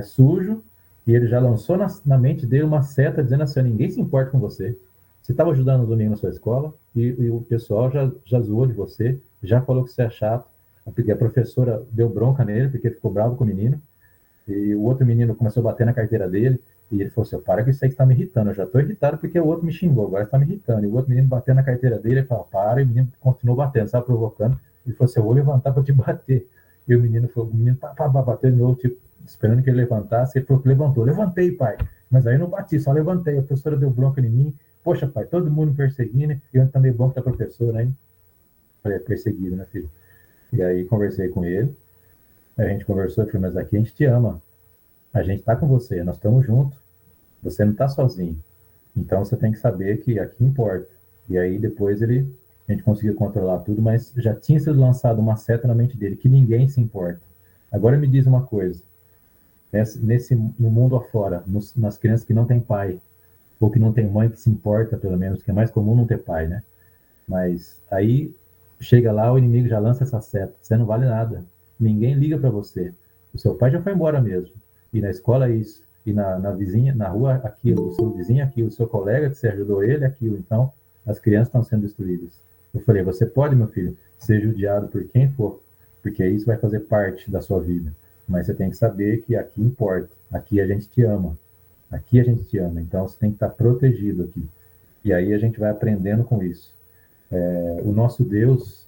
sujo que ele já lançou na mente dele uma seta dizendo assim: ninguém se importa com você. Você estava ajudando no domingo na sua escola e o pessoal já zoou de você, já falou que você é chato, porque a professora deu bronca nele porque ele ficou bravo com o menino, e o outro menino começou a bater na carteira dele, e ele falou assim: para com isso aí que está me irritando, eu já estou irritado porque o outro me xingou, agora está me irritando. E o outro menino bateu na carteira dele, ele falou: para, e o menino continuou batendo, sabe, provocando. Ele falou assim: eu vou levantar para te bater. E o menino bateu de novo, tipo, esperando que ele levantasse. Ele falou que levantou. Levantei, pai. Mas aí eu não bati, só levantei. A professora deu bronca em mim. Poxa, pai, todo mundo me perseguindo, e eu também bronca da professora, hein? Falei: perseguido, né, filho? E aí conversei com ele, a gente conversou, eu falei: mas aqui a gente te ama, a gente está com você, nós estamos juntos, você não está sozinho. Então você tem que saber que aqui importa. E aí depois a gente conseguiu controlar tudo, mas já tinha sido lançado uma seta na mente dele, que ninguém se importa. Agora me diz uma coisa, no mundo afora, nas crianças que não têm pai, ou que não tem mãe que se importa, pelo menos, que é mais comum não ter pai, né? Mas aí chega lá, o inimigo já lança essa seta, você não vale nada, ninguém liga para você, o seu pai já foi embora mesmo, e na escola é isso, e na vizinha, na rua aquilo, o seu vizinho aquilo, o seu colega que você ajudou ele aquilo. Então as crianças estão sendo destruídas. Eu falei: você pode, meu filho, ser judiado por quem for, porque isso vai fazer parte da sua vida, mas você tem que saber que aqui importa, aqui a gente te ama, aqui a gente te ama, então você tem que estar protegido aqui. E aí a gente vai aprendendo com isso. O nosso Deus,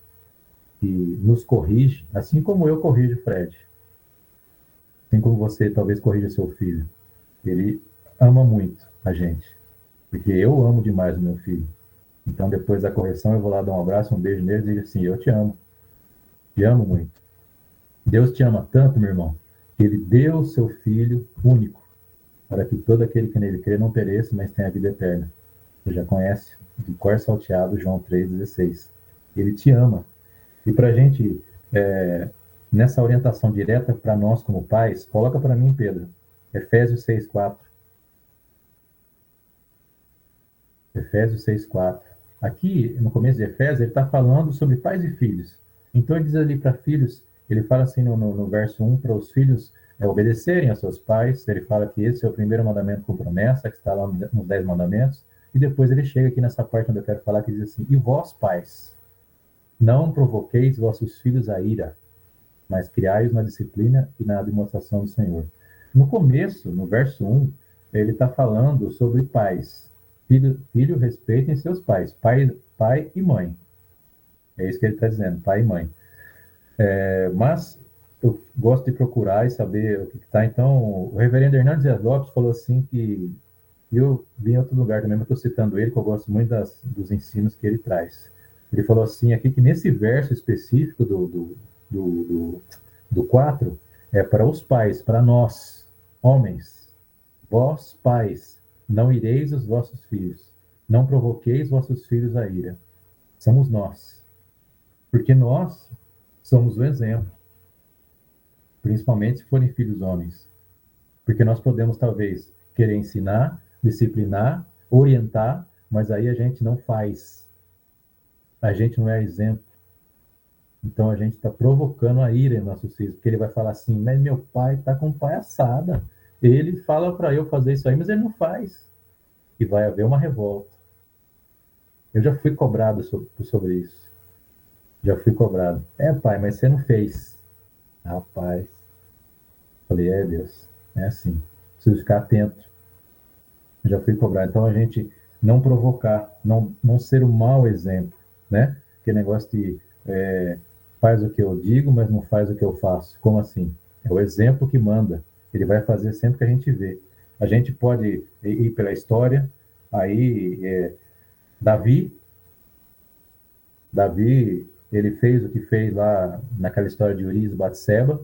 que nos corrige, assim como eu corrijo o Fred, assim como você talvez corrija seu filho, ele ama muito a gente, porque eu amo demais o meu filho. Então, depois da correção, eu vou lá dar um abraço, um beijo nele e digo assim: eu te amo muito. Deus te ama tanto, meu irmão, que ele deu o seu filho único, para que todo aquele que nele crê não pereça, mas tenha a vida eterna. Você já conhece, de cor salteado, João 3,16. Ele te ama. E para a gente, nessa orientação direta para nós como pais, coloca para mim, Pedro, Efésios 6,4. Efésios 6,4. Aqui, no começo de Efésios, ele está falando sobre pais e filhos. Então, ele diz ali para filhos, ele fala assim no verso 1, para os filhos obedecerem a seus pais. Ele fala que esse é o primeiro mandamento com promessa, que está lá nos 10 mandamentos. E depois ele chega aqui nessa parte onde eu quero falar, que diz assim: e vós, pais, não provoqueis vossos filhos a ira, mas criai-os na disciplina e na demonstração do Senhor. No começo, no verso 1, ele está falando sobre pais. Filho, respeitem seus pais, pai e mãe. É isso que ele está dizendo, pai e mãe. Mas eu gosto de procurar e saber o que está. Então, o reverendo Hernandes Lopes falou assim que eu vi em outro lugar também, mas estou citando ele, que eu gosto muito dos ensinos que ele traz. Ele falou assim aqui que nesse verso específico do 4, é para os pais, para nós, homens. Vós, pais, não ireis os vossos filhos, não provoqueis vossos filhos a ira. Somos nós. Porque nós somos o exemplo, principalmente se forem filhos homens. Porque nós podemos, talvez, querer ensinar, disciplinar, orientar, mas aí a gente não faz. A gente não é exemplo. Então a gente está provocando a ira em nossos filhos, porque ele vai falar assim: mas meu pai está com palhaçada. Ele fala para eu fazer isso aí, mas ele não faz. E vai haver uma revolta. Eu já fui cobrado sobre isso. Já fui cobrado. Pai, mas você não fez. Rapaz. Falei: Deus, é assim. Preciso ficar atento. Já fui cobrado. Então a gente não provocar, não ser um mau exemplo, né? Aquele negócio de faz o que eu digo, mas não faz o que eu faço. Como assim? É o exemplo que manda. Ele vai fazer sempre que a gente vê. A gente pode ir pela história. Aí, Davi, ele fez o que fez lá naquela história de Urias e Batseba.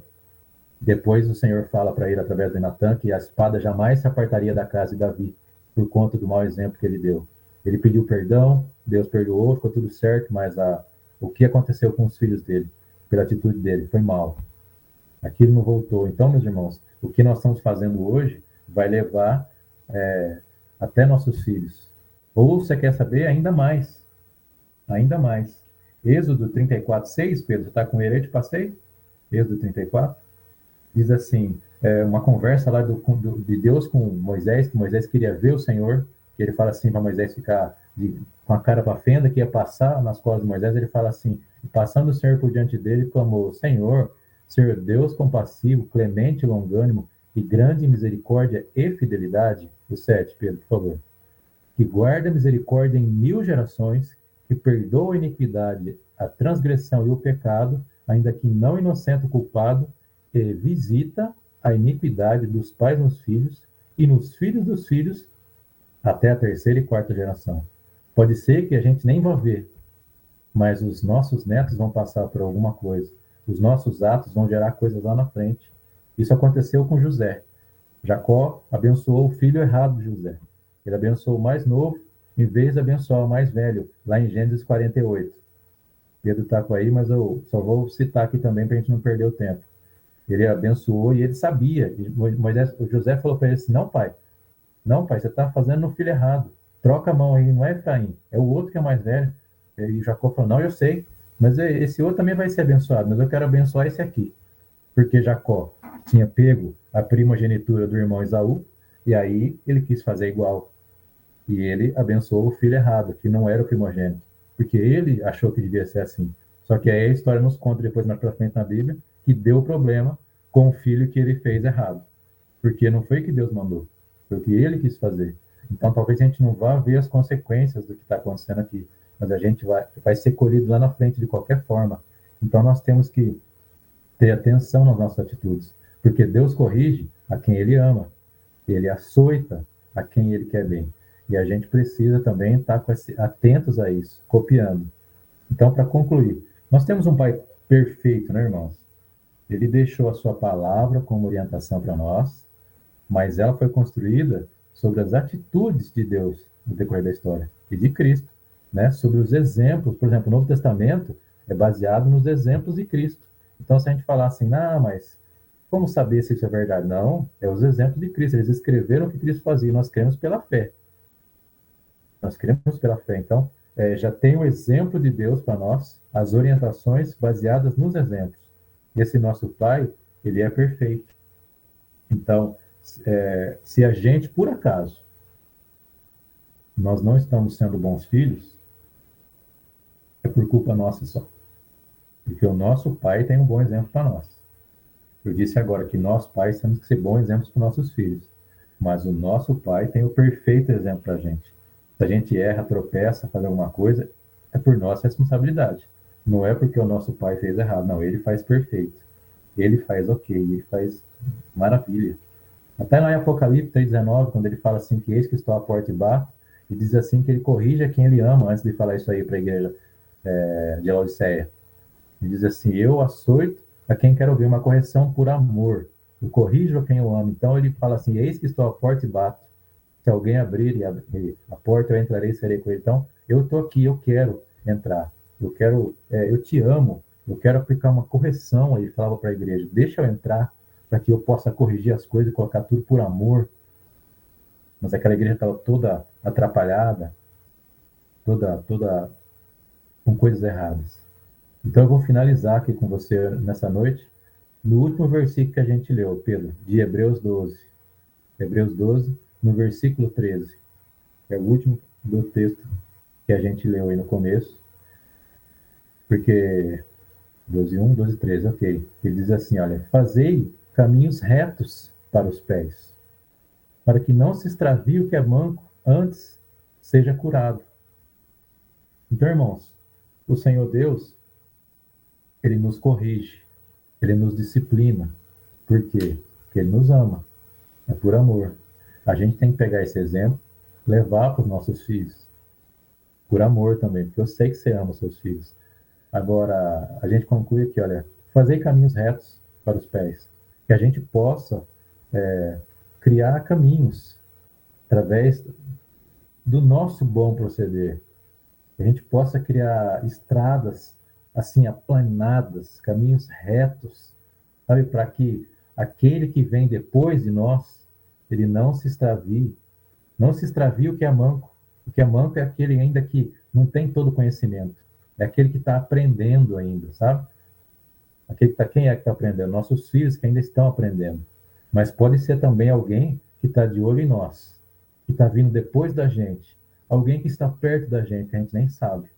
Depois o Senhor fala para ele, através de Natan, que a espada jamais se apartaria da casa de Davi, por conta do mau exemplo que ele deu. Ele pediu perdão, Deus perdoou, ficou tudo certo, mas o que aconteceu com os filhos dele, pela atitude dele, foi mal. Aquilo não voltou. Então, meus irmãos, o que nós estamos fazendo hoje vai levar até nossos filhos. Ou você quer saber ainda mais? Ainda mais. Êxodo 34:6, Pedro, está com ele aí, te passei? Êxodo 34. Diz assim, uma conversa lá de Deus com Moisés, que Moisés queria ver o Senhor, que ele fala assim para Moisés ficar com a cara para a fenda, que ia passar nas costas de Moisés, ele fala assim, passando o Senhor por diante dele, clamou, Senhor Deus compassivo, clemente, longânimo, e grande em misericórdia e fidelidade, o 7, Pedro, por favor, que guarda a misericórdia em 1000 gerações, que perdoa a iniquidade, a transgressão e o pecado, ainda que não inocente o culpado, e visita a iniquidade dos pais nos filhos e nos filhos dos filhos até a terceira e quarta geração. Pode ser que a gente nem vá ver, mas os nossos netos vão passar por alguma coisa. Os nossos atos vão gerar coisas lá na frente. Isso aconteceu com José. Jacó abençoou o filho errado de José. Ele abençoou o mais novo, em vez de abençoar o mais velho, lá em Gênesis 48. Pedro está com aí, mas eu só vou citar aqui também para a gente não perder o tempo. Ele abençoou e ele sabia. O José falou para ele assim, não, pai, você está fazendo no filho errado. Troca a mão aí, não é Efraim, é o outro que é mais velho. E Jacó falou, não, eu sei, mas esse outro também vai ser abençoado, mas eu quero abençoar esse aqui. Porque Jacó tinha pego a primogenitura do irmão Esaú, e aí ele quis fazer igual. E ele abençoou o filho errado, que não era o primogênito, porque ele achou que devia ser assim. Só que aí a história nos conta depois mais pra frente na Bíblia, que deu problema com o filho que ele fez errado. Porque não foi que Deus mandou, foi o que ele quis fazer. Então talvez a gente não vá ver as consequências do que está acontecendo aqui, mas a gente vai ser colhido lá na frente de qualquer forma. Então nós temos que ter atenção nas nossas atitudes, porque Deus corrige a quem Ele ama, Ele açoita a quem Ele quer bem. E a gente precisa também estar atentos a isso, copiando. Então, para concluir, nós temos um Pai perfeito, né, irmãos? Ele deixou a sua palavra como orientação para nós, mas ela foi construída sobre as atitudes de Deus no decorrer da história e de Cristo, né? Sobre os exemplos. Por exemplo, o Novo Testamento é baseado nos exemplos de Cristo. Então, se a gente falar assim, mas como saber se isso é verdade? Não, é os exemplos de Cristo. Eles escreveram o que Cristo fazia. Nós cremos pela fé. Nós cremos pela fé. Então, já tem o exemplo de Deus para nós, as orientações baseadas nos exemplos. Esse nosso Pai, ele é perfeito. Então, se a gente, por acaso, nós não estamos sendo bons filhos, é por culpa nossa só. Porque o nosso Pai tem um bom exemplo para nós. Eu disse agora que nós, pais, temos que ser bons exemplos para nossos filhos. Mas o nosso Pai tem o perfeito exemplo para a gente. Se a gente erra, tropeça, faz alguma coisa, é por nossa responsabilidade. Não é porque o nosso Pai fez errado. Não, ele faz perfeito. Ele faz ok, ele faz maravilha. Até lá em Apocalipse 3:19, quando ele fala assim que eis que estou à porta e bato, e diz assim que ele corrige a quem ele ama, antes de falar isso aí para a igreja de Laodiceia. Ele diz assim, eu açoito a quem quer ouvir uma correção por amor. Eu corrijo a quem eu amo. Então ele fala assim, eis que estou à porta e bato. Se alguém abrir a porta, eu entrarei e serei com ele. Então, eu estou aqui, eu quero entrar. Eu te amo. Eu quero aplicar uma correção. Ele falava para a igreja, deixa eu entrar, para que eu possa corrigir as coisas e colocar tudo por amor. Mas aquela igreja estava toda atrapalhada, toda com coisas erradas. Então eu vou finalizar aqui com você nessa noite, no último versículo que a gente leu, Pedro, de Hebreus 12. Hebreus 12, no versículo 13. É o último do texto que a gente leu aí no começo. Porque 12:1, 12:13, ok. Ele diz assim, olha, fazei caminhos retos para os pés, para que não se extravie o que é manco, antes seja curado. Então, irmãos, o Senhor Deus, ele nos corrige, ele nos disciplina. Por quê? Porque ele nos ama. É por amor. A gente tem que pegar esse exemplo, levar para os nossos filhos. Por amor também, porque eu sei que você ama os seus filhos. Agora, a gente conclui aqui, olha, fazer caminhos retos para os pés. Que a gente possa criar caminhos através do nosso bom proceder. Que a gente possa criar estradas assim, aplanadas, caminhos retos, sabe? Para que aquele que vem depois de nós, ele não se extravie. Não se extravie o que é manco. O que é manco é aquele ainda que não tem todo o conhecimento. É aquele que está aprendendo ainda, sabe? Quem é que está aprendendo? Nossos filhos que ainda estão aprendendo. Mas pode ser também alguém que está de olho em nós, que está vindo depois da gente, alguém que está perto da gente, que a gente nem sabe.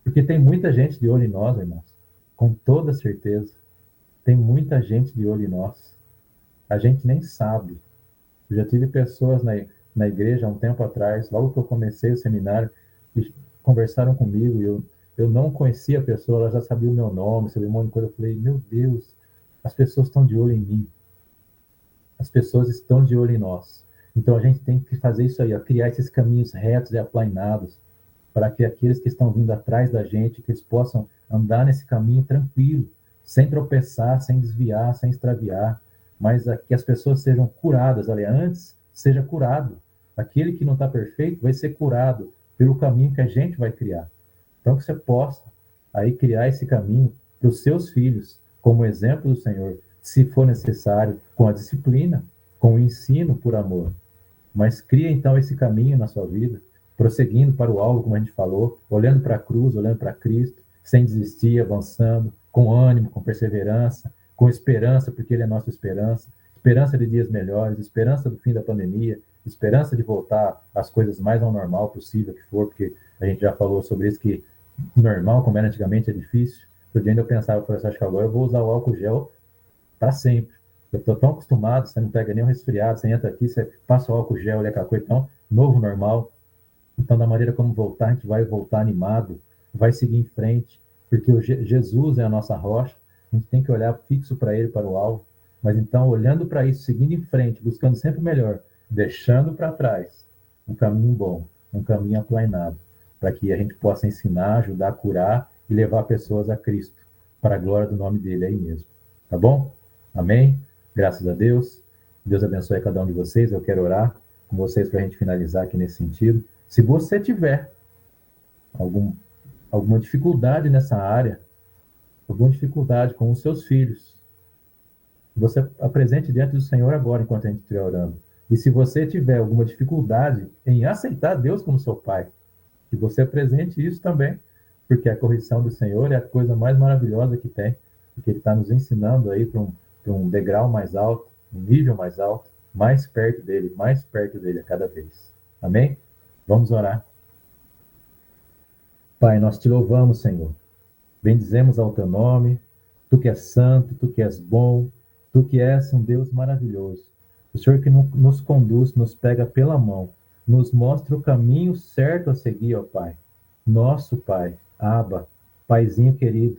Porque tem muita gente de olho em nós, irmãos, com toda certeza. Tem muita gente de olho em nós. A gente nem sabe. Eu já tive pessoas na igreja há um tempo atrás, logo que eu comecei o seminário, que conversaram comigo e eu não conhecia a pessoa, ela já sabia o meu nome, sabia um monte de coisa. Eu falei, meu Deus, as pessoas estão de olho em mim. As pessoas estão de olho em nós. Então a gente tem que fazer isso aí, ó, criar esses caminhos retos e aplainados, para que aqueles que estão vindo atrás da gente, que eles possam andar nesse caminho tranquilo, sem tropeçar, sem desviar, sem extraviar, mas que as pessoas sejam curadas. Ali antes, seja curado. Aquele que não está perfeito vai ser curado pelo caminho que a gente vai criar. Então que você possa aí criar esse caminho para os seus filhos, como exemplo do Senhor, se for necessário, com a disciplina, com o ensino por amor. Mas cria então esse caminho na sua vida, prosseguindo para o alvo, como a gente falou, olhando para a cruz, olhando para Cristo, sem desistir, avançando, com ânimo, com perseverança, com esperança, porque Ele é nossa esperança, esperança de dias melhores, esperança do fim da pandemia, esperança de voltar às coisas mais ao normal possível que for, porque a gente já falou sobre isso, que normal, como era antigamente, é difícil. Outro dia eu pensava, acho que agora eu vou usar o álcool gel para sempre. Eu estou tão acostumado, você não pega nem um resfriado, você entra aqui, você passa o álcool gel, olha aquela coisa, então, novo normal. Então, da maneira como voltar, a gente vai voltar animado, vai seguir em frente, porque Jesus é a nossa rocha, a gente tem que olhar fixo para Ele, para o alvo, mas então, olhando para isso, seguindo em frente, buscando sempre o melhor, deixando para trás um caminho bom, um caminho aplainado, para que a gente possa ensinar, ajudar a curar e levar pessoas a Cristo, para a glória do nome dele aí mesmo. Tá bom? Amém? Graças a Deus. Deus abençoe cada um de vocês. Eu quero orar com vocês para a gente finalizar aqui nesse sentido. Se você tiver alguma dificuldade nessa área, alguma dificuldade com os seus filhos, você apresente diante do Senhor agora, enquanto a gente estiver orando. E se você tiver alguma dificuldade em aceitar Deus como seu Pai, que você apresente isso também, porque a correção do Senhor é a coisa mais maravilhosa que tem, porque Ele está nos ensinando aí para um degrau mais alto, um nível mais alto, mais perto dele a cada vez. Amém? Vamos orar. Pai, nós te louvamos, Senhor. Bendizemos ao teu nome, tu que és santo, tu que és bom, tu que és um Deus maravilhoso. O Senhor que nos conduz, nos pega pela mão, nos mostra o caminho certo a seguir, ó Pai. Nosso Pai, Abba, Paizinho querido.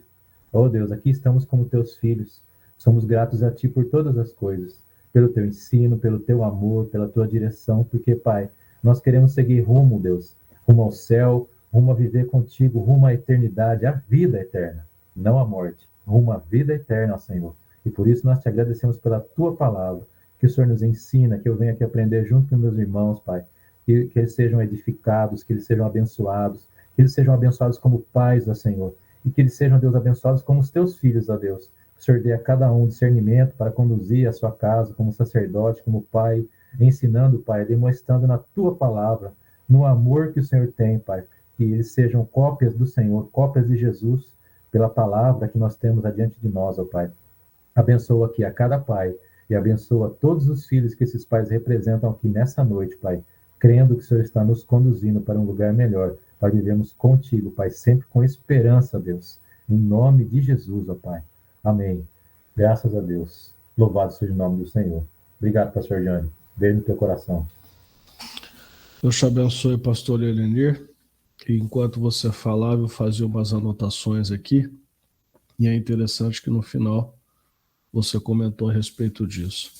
Ó Deus, aqui estamos como teus filhos. Somos gratos a Ti por todas as coisas, pelo Teu ensino, pelo Teu amor, pela Tua direção, porque, Pai, nós queremos seguir rumo, Deus, rumo ao céu, rumo a viver contigo, rumo à eternidade, à vida eterna, não à morte, rumo à vida eterna, Senhor. E por isso nós te agradecemos pela Tua palavra, que o Senhor nos ensina, que eu venha aqui aprender junto com meus irmãos, Pai, que eles sejam edificados, que eles sejam abençoados como pais, ó Senhor, e que eles sejam, Deus, abençoados como os Teus filhos, ó Deus. Que o Senhor dê a cada um discernimento para conduzir a sua casa como sacerdote, como pai, ensinando, Pai, demonstrando na Tua palavra, no amor que o Senhor tem, Pai, que eles sejam cópias do Senhor, cópias de Jesus, pela palavra que nós temos adiante de nós, ó Pai. Abençoa aqui a cada pai e abençoa todos os filhos que esses pais representam aqui nessa noite, Pai, crendo que o Senhor está nos conduzindo para um lugar melhor, para vivermos contigo, Pai, sempre com esperança, Deus, em nome de Jesus, ó Pai. Amém. Graças a Deus. Louvado seja o nome do Senhor. Obrigado, pastor Jânio. Beijo no teu coração. Deus te abençoe, pastor Elenir. E enquanto você falava, eu fazia umas anotações aqui, e é interessante que no final você comentou a respeito disso.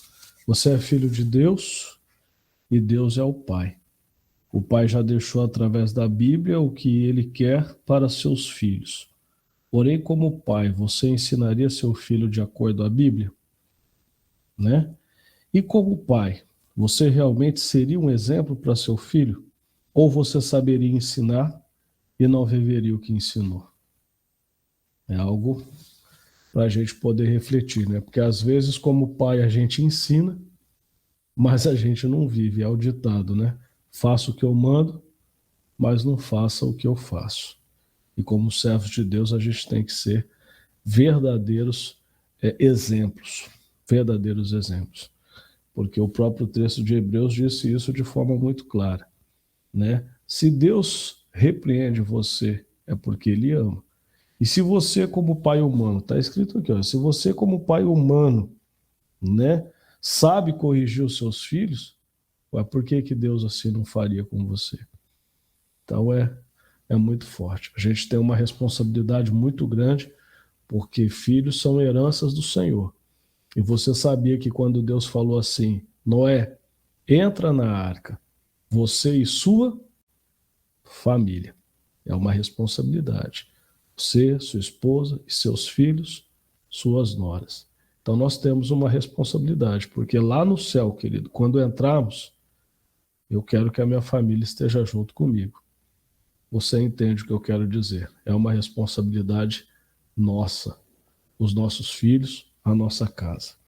Você é filho de Deus e Deus é o Pai. O Pai já deixou através da Bíblia o que Ele quer para seus filhos. Porém, como pai, você ensinaria seu filho de acordo à Bíblia? Né? E como pai, você realmente seria um exemplo para seu filho? Ou você saberia ensinar e não viveria o que ensinou? É algo para a gente poder refletir, né? Porque às vezes, como pai, a gente ensina, mas a gente não vive. É o ditado, né? Faça o que eu mando, mas não faça o que eu faço. E como servos de Deus, a gente tem que ser verdadeiros exemplos. Verdadeiros exemplos. Porque o próprio texto de Hebreus disse isso de forma muito clara, né? Se Deus repreende você, é porque Ele ama. E se você, como pai humano, está escrito aqui, ó, se você, como pai humano, né, sabe corrigir os seus filhos, por que Deus assim não faria com você? Então é muito forte. A gente tem uma responsabilidade muito grande, porque filhos são heranças do Senhor. E você sabia que quando Deus falou assim, Noé, entra na arca, você e sua família. É uma responsabilidade. Você, sua esposa e seus filhos, suas noras. Então nós temos uma responsabilidade, porque lá no céu, querido, quando entrarmos, eu quero que a minha família esteja junto comigo. Você entende o que eu quero dizer? É uma responsabilidade nossa, os nossos filhos, a nossa casa.